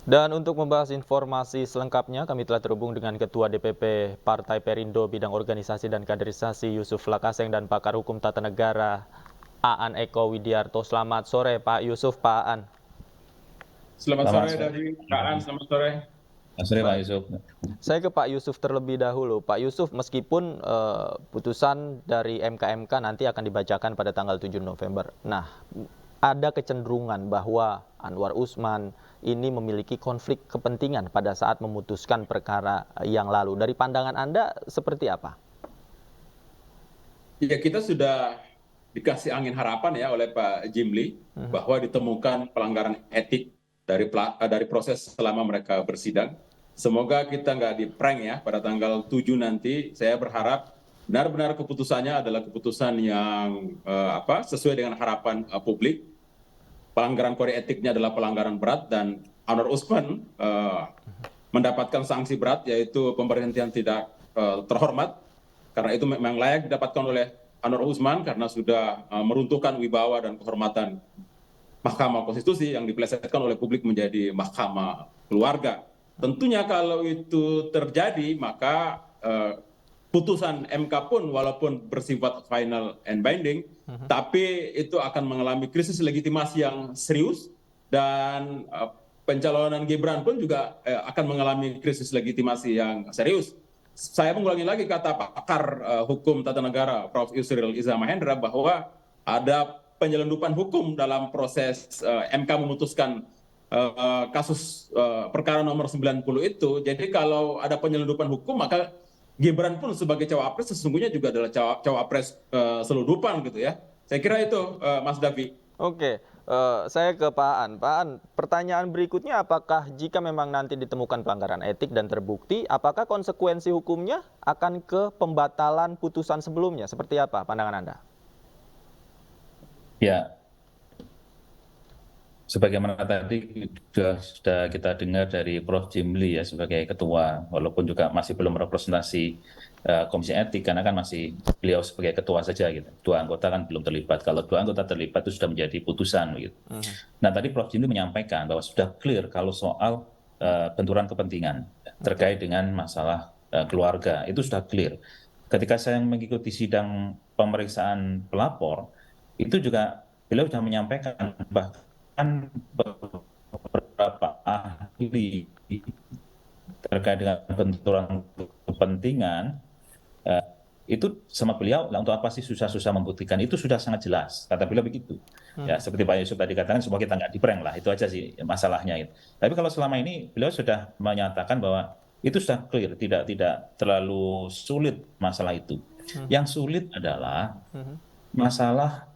Dan untuk membahas informasi selengkapnya, kami telah terhubung dengan Ketua DPP Partai Perindo Bidang Organisasi dan Kaderisasi Yusuf Lakaseng dan Pakar Hukum Tata Negara Aan Eko Widiarto. Selamat sore Pak Yusuf, Pak Aan. Selamat Selamat sore sore. dari Kaan, selamat sore. Selamat sore Pak Baik, Yusuf. saya ke Pak Yusuf terlebih dahulu. Pak Yusuf, meskipun putusan dari MK nanti akan dibacakan pada tanggal 7 November. Nah, ada kecenderungan bahwa Anwar Usman ini memiliki konflik kepentingan pada saat memutuskan perkara yang lalu. Dari pandangan Anda seperti apa? Ya, kita sudah dikasih angin harapan ya oleh Pak Jimli bahwa ditemukan pelanggaran etik dari proses selama mereka bersidang. Semoga kita nggak di-prank ya pada tanggal 7 nanti. Saya berharap benar-benar keputusannya adalah keputusan yang sesuai dengan harapan publik. Pelanggaran kode etiknya adalah pelanggaran berat dan Anwar Usman mendapatkan sanksi berat yaitu pemberhentian tidak terhormat karena itu memang layak didapatkan oleh Anwar Usman karena sudah meruntuhkan wibawa dan kehormatan Mahkamah Konstitusi yang dipelesetkan oleh publik menjadi mahkamah keluarga. Tentunya kalau itu terjadi maka putusan MK pun walaupun bersifat final and binding, tapi itu akan mengalami krisis legitimasi yang serius dan pencalonan Gibran pun juga akan mengalami krisis legitimasi yang serius. Saya mengulangi lagi kata pakar hukum tata negara Prof. Yusril Iza Mahendra bahwa ada penyelundupan hukum dalam proses MK memutuskan kasus perkara nomor 90 itu. Jadi kalau ada penyelundupan hukum maka Gibran pun sebagai cawapres sesungguhnya juga adalah cawapres selundupan gitu ya. Saya kira itu Mas Davi. Oke, saya ke Pak Aan. Pak Aan, pertanyaan berikutnya apakah jika memang nanti ditemukan pelanggaran etik dan terbukti, apakah konsekuensi hukumnya akan ke pembatalan putusan sebelumnya? Seperti apa pandangan Anda? Ya, sebagaimana tadi sudah kita dengar dari Prof. Jimli ya sebagai ketua, walaupun juga masih belum representasi Komisi Etik karena kan masih beliau sebagai ketua saja gitu. Dua anggota kan belum terlibat. Kalau dua anggota terlibat itu sudah menjadi putusan gitu. Nah tadi Prof. Jimli menyampaikan bahwa sudah clear kalau soal benturan kepentingan terkait dengan masalah keluarga itu sudah clear. Ketika saya mengikuti sidang pemeriksaan pelapor itu juga beliau sudah menyampaikan bahkan beberapa ahli terkait dengan benturan kepentingan eh, itu sama beliau lah untuk apa sih susah-susah membuktikan itu sudah sangat jelas kata beliau begitu ya seperti Pak Yusuf tadi katakan semua kita nggak di-prank lah itu aja sih masalahnya itu tapi kalau selama ini beliau sudah menyatakan bahwa itu sudah clear tidak terlalu sulit masalah itu yang sulit adalah masalah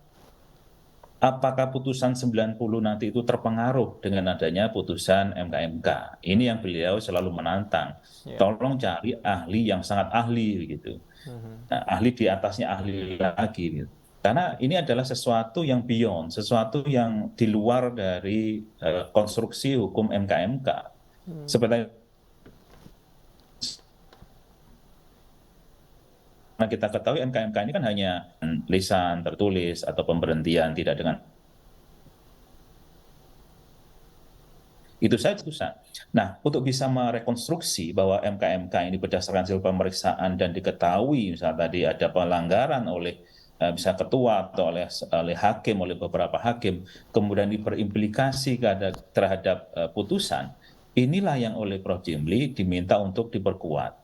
apakah putusan 90 nanti itu terpengaruh dengan adanya putusan MK-MK. Ini yang beliau selalu menantang. Ya. Tolong cari ahli yang sangat ahli gitu. Nah, ahli di atasnya ahli lagi gitu. Karena ini adalah sesuatu yang beyond, sesuatu yang di luar dari konstruksi hukum MK-MK. Seperti kita ketahui MK-MK ini kan hanya lisan tertulis atau pemberhentian tidak dengan itu saja susah. Nah, untuk bisa merekonstruksi bahwa MK-MK ini berdasarkan hasil pemeriksaan dan diketahui misalnya tadi ada pelanggaran oleh bisa ketua atau oleh hakim, oleh beberapa hakim, kemudian ini berimplikasi terhadap putusan, inilah yang oleh Prof. Jimli diminta untuk diperkuat.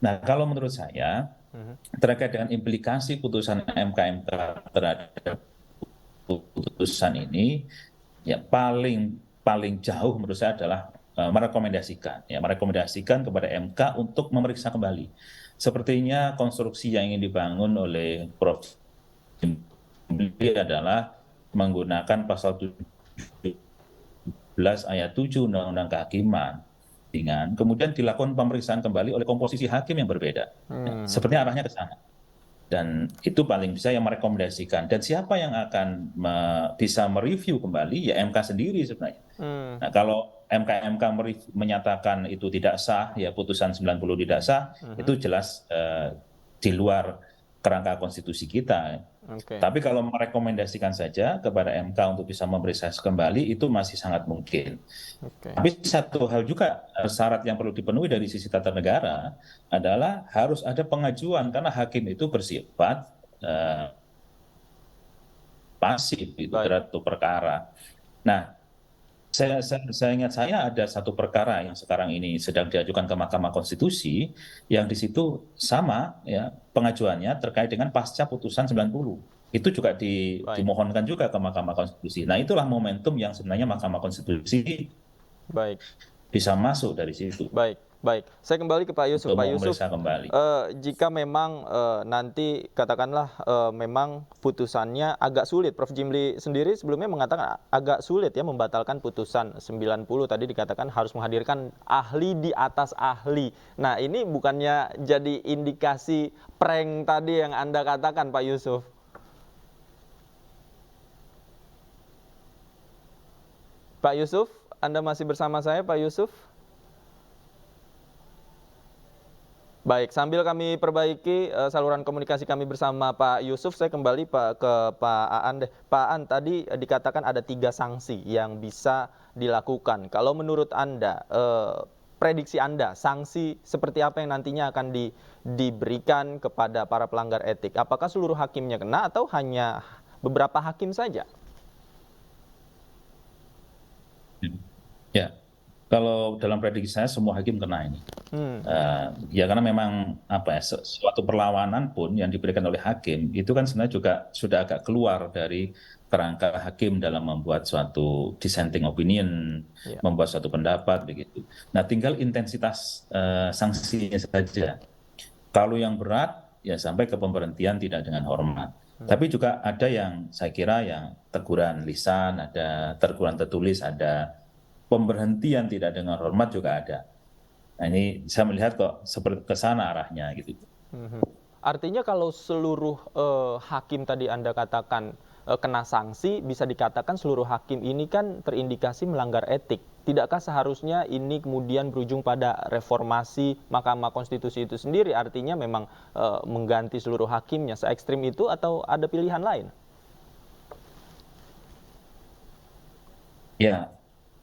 Nah, kalau menurut saya, terkait dengan implikasi putusan MK-MK terhadap putusan ini, ya paling jauh menurut saya adalah merekomendasikan kepada MK untuk memeriksa kembali. Sepertinya konstruksi yang ingin dibangun oleh Prof. Jimli adalah menggunakan pasal 17 ayat 7 Undang-Undang Kehakiman dengan kemudian dilakukan pemeriksaan kembali oleh komposisi hakim yang berbeda. Sepertinya arahnya ke sana. Dan itu paling bisa yang merekomendasikan. Dan siapa yang akan bisa mereview kembali, ya MK sendiri sebenarnya. Nah, kalau MK menyatakan itu tidak sah, ya putusan 90 tidak sah, itu jelas di luar kerangka konstitusi kita. Oke. Tapi kalau merekomendasikan saja kepada MK untuk bisa memeriksa kembali itu masih sangat mungkin. Oke. Tapi satu hal juga syarat yang perlu dipenuhi dari sisi tata negara adalah harus ada pengajuan karena hakim itu bersifat pasif itu Baik. terhadap perkara. Nah, saya ingat saya ada satu perkara yang sekarang ini sedang diajukan ke Mahkamah Konstitusi yang di situ sama ya pengajuannya terkait dengan pasca putusan 90. Itu juga Baik. dimohonkan juga ke Mahkamah Konstitusi. Nah, itulah momentum yang sebenarnya Mahkamah Konstitusi Baik. bisa masuk dari situ Baik. Baik. Saya kembali ke Pak Yusuf. untuk Pak Yusuf, memeriksa kembali. jika memang nanti katakanlah memang putusannya agak sulit, Prof. Jimli sendiri sebelumnya mengatakan agak sulit ya membatalkan putusan 90, tadi dikatakan harus menghadirkan ahli di atas ahli. Nah, ini bukannya jadi indikasi prank tadi yang Anda katakan, Pak Yusuf? Pak Yusuf, Anda masih bersama saya, Pak Yusuf? Baik, sambil kami perbaiki saluran komunikasi kami bersama Pak Yusuf, saya kembali ke Pak Aan deh. Pak Aan, tadi dikatakan ada 3 sanksi yang bisa dilakukan. Kalau menurut Anda, prediksi Anda, sanksi seperti apa yang nantinya akan diberikan kepada para pelanggar etik? Apakah seluruh hakimnya kena atau hanya beberapa hakim saja? Ya, kalau dalam prediksi saya semua hakim kena ini. Ya karena memang apa ya suatu perlawanan pun yang diberikan oleh hakim itu kan sebenarnya juga sudah agak keluar dari kerangka hakim dalam membuat suatu dissenting opinion, Ya. membuat suatu pendapat begitu. Nah, tinggal intensitas sanksinya saja. Kalau yang berat ya sampai ke pemberhentian tidak dengan hormat. Tapi juga ada yang saya kira yang teguran lisan, ada teguran tertulis, ada pemberhentian tidak dengan hormat juga ada. Nah, ini saya melihat kok seperti ke sana arahnya gitu. Artinya kalau seluruh hakim tadi Anda katakan kena sanksi, bisa dikatakan seluruh hakim ini kan terindikasi melanggar etik. Tidakkah seharusnya ini kemudian berujung pada reformasi Mahkamah Konstitusi itu sendiri? Artinya memang mengganti seluruh hakimnya se-ekstrim itu atau ada pilihan lain? Ya,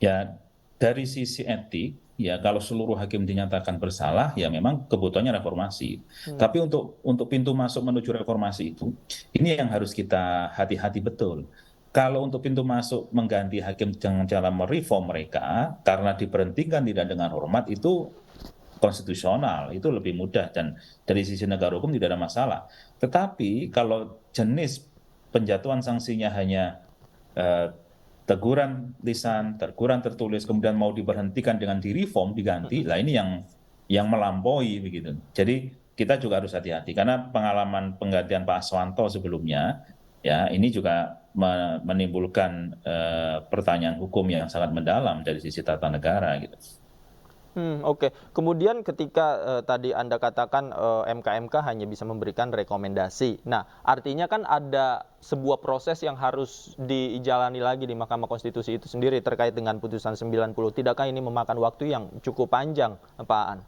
ya dari sisi etik, ya kalau seluruh hakim dinyatakan bersalah, ya memang kebutuhannya reformasi. Tapi untuk pintu masuk menuju reformasi itu, ini yang harus kita hati-hati betul. Kalau untuk pintu masuk mengganti hakim dengan cara mereform mereka, karena diberhentikan tidak dengan hormat, itu konstitusional, itu lebih mudah dan dari sisi negara hukum tidak ada masalah. Tetapi kalau jenis penjatuhan sanksinya hanya teguran lisan, teguran tertulis, kemudian mau diberhentikan dengan direform, diganti, lah ini yang melampaui begitu. Jadi kita juga harus hati-hati karena pengalaman penggantian Pak Aswanto sebelumnya, ya ini juga menimbulkan pertanyaan hukum yang sangat mendalam dari sisi tata negara gitu. Oke. Kemudian ketika tadi Anda katakan MK-MK hanya bisa memberikan rekomendasi. Nah, artinya kan ada sebuah proses yang harus dijalani lagi di Mahkamah Konstitusi itu sendiri terkait dengan putusan 90. Tidakkah ini memakan waktu yang cukup panjang, Pak Aan?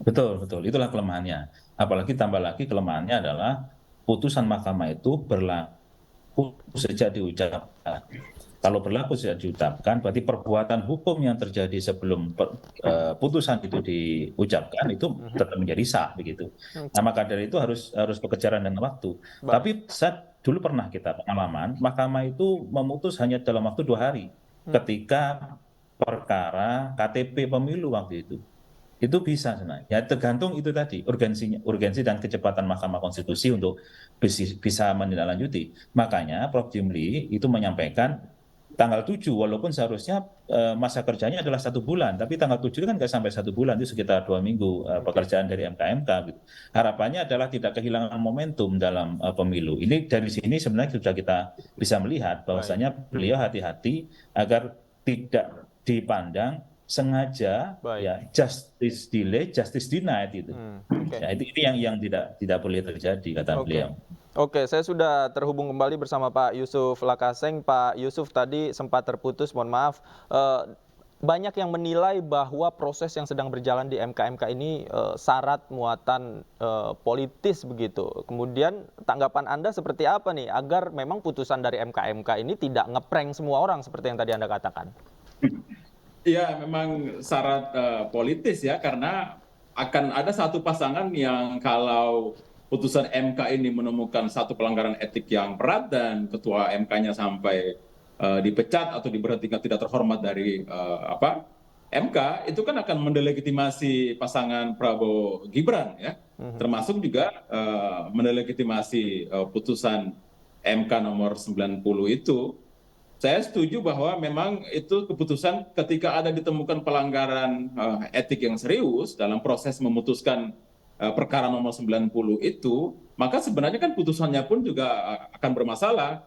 Betul, betul. Itulah kelemahannya. Apalagi tambah lagi kelemahannya adalah putusan mahkamah itu berlaku sejak diucapkan. Kalau berlaku sejak diucapkan, berarti perbuatan hukum yang terjadi sebelum putusan itu diucapkan itu tetap menjadi sah begitu. Nah, maka dari itu harus berkejaran dengan waktu. Baik. Tapi dulu pernah kita pengalaman, mahkamah itu memutus hanya dalam waktu 2 hari ketika perkara KTP pemilu waktu itu. Itu bisa sebenarnya. Ya tergantung itu tadi urgensi dan kecepatan Mahkamah Konstitusi untuk bisa menindaklanjuti. Makanya Prof. Jimli itu menyampaikan tanggal 7 walaupun seharusnya masa kerjanya adalah 1 bulan, tapi tanggal 7 kan nggak sampai 1 bulan, itu sekitar 2 minggu pekerjaan dari MK-MK gitu. Harapannya adalah tidak kehilangan momentum dalam pemilu. Ini dari sini sebenarnya sudah kita bisa melihat bahwasanya beliau hati-hati agar tidak dipandang sengaja ya justice delay, justice denied itu. Ya, ini yang tidak boleh terjadi kata beliau. Oke, saya sudah terhubung kembali bersama Pak Yusuf Lakaseng. Pak Yusuf tadi sempat terputus, mohon maaf. banyak yang menilai bahwa proses yang sedang berjalan di MK-MK ini syarat muatan politis begitu. Kemudian tanggapan Anda seperti apa nih agar memang putusan dari MK-MK ini tidak ngeprank semua orang seperti yang tadi Anda katakan? Iya, memang syarat politis ya, karena akan ada satu pasangan yang kalau putusan MK ini menemukan satu pelanggaran etik yang berat dan ketua MK-nya sampai dipecat atau diberhentikan tidak terhormat dari MK, itu kan akan mendelegitimasi pasangan Prabowo Gibran ya, termasuk juga mendelegitimasi putusan MK nomor 90 itu. Saya setuju bahwa memang itu keputusan ketika ada ditemukan pelanggaran etik yang serius dalam proses memutuskan perkara nomor 90 itu, maka sebenarnya kan putusannya pun juga akan bermasalah,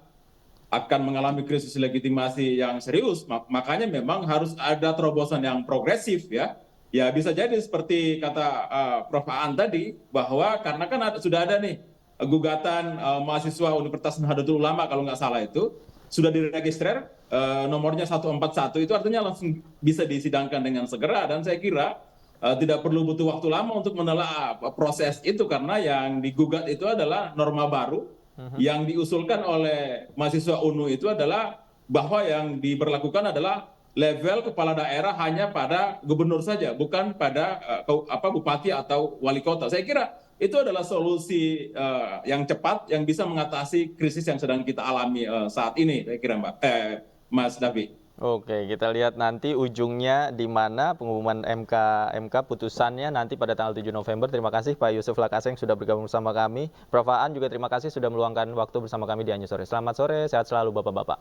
akan mengalami krisis legitimasi yang serius. Makanya memang harus ada terobosan yang progresif ya. Ya bisa jadi seperti kata Prof. Aan tadi, bahwa karena kan sudah ada nih gugatan mahasiswa Universitas Nahdlatul Ulama kalau nggak salah itu, sudah diregister nomornya 141, itu artinya langsung bisa disidangkan dengan segera, dan saya kira tidak perlu butuh waktu lama untuk menelaah proses itu, karena yang digugat itu adalah norma baru yang diusulkan oleh mahasiswa UNU itu adalah bahwa yang diberlakukan adalah level kepala daerah hanya pada gubernur saja, bukan pada bupati atau wali kota. Saya kira itu adalah solusi yang cepat yang bisa mengatasi krisis yang sedang kita alami saat ini, saya kira Mas Davi. Oke, kita lihat nanti ujungnya di mana pengumuman MK putusannya nanti pada tanggal 7 November. Terima kasih Pak Yusuf Lakaseng sudah bergabung bersama kami. Prof. Aan juga terima kasih sudah meluangkan waktu bersama kami di Anju Sore. Selamat sore, sehat selalu Bapak-Bapak.